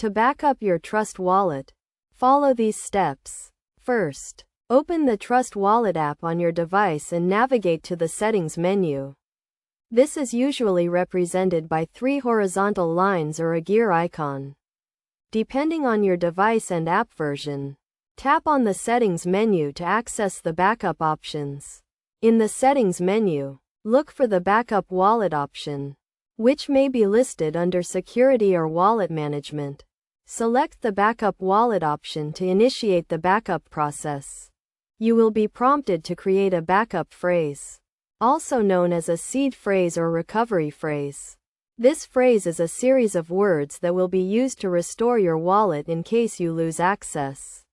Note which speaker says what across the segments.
Speaker 1: To back up your Trust Wallet, follow these steps. First, open the Trust Wallet app on your device and navigate to the Settings menu. This is usually represented by 3 horizontal lines or a gear icon. Depending on your device and app version, tap on the Settings menu to access the backup options. In the Settings menu, look for the Backup Wallet option, which may be listed under Security or Wallet Management. Select the Backup Wallet option to initiate the backup process. You will be prompted to create a backup phrase, also known as a seed phrase or recovery phrase. This phrase is a series of words that will be used to restore your wallet in case you lose access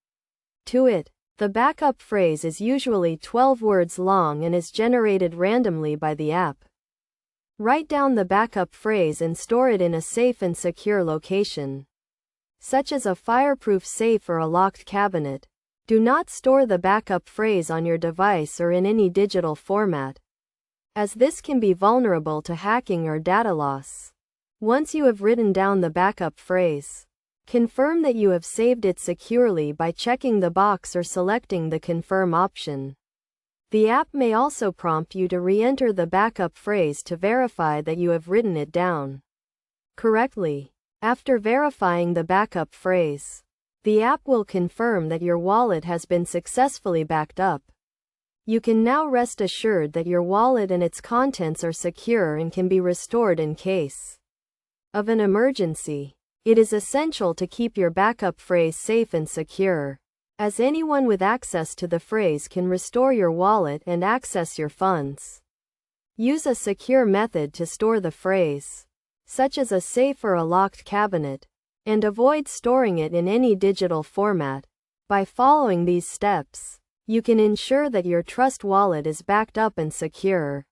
Speaker 1: to it. The backup phrase is usually 12 words long and is generated randomly by the app. Write down the backup phrase and store it in a safe and secure location, such as a fireproof safe or a locked cabinet. Do not store the backup phrase on your device or in any digital format, as this can be vulnerable to hacking or data loss. Once you have written down the backup phrase, confirm that you have saved it securely by checking the box or selecting the Confirm option. The app may also prompt you to re-enter the backup phrase to verify that you have written it down correctly. After verifying the backup phrase, the app will confirm that your wallet has been successfully backed up. You can now rest assured that your wallet and its contents are secure and can be restored in case of an emergency. It is essential to keep your backup phrase safe and secure, as anyone with access to the phrase can restore your wallet and access your funds. Use a secure method to store the phrase, such as a safe or a locked cabinet, and avoid storing it in any digital format. By following these steps, you can ensure that your Trust Wallet is backed up and secure.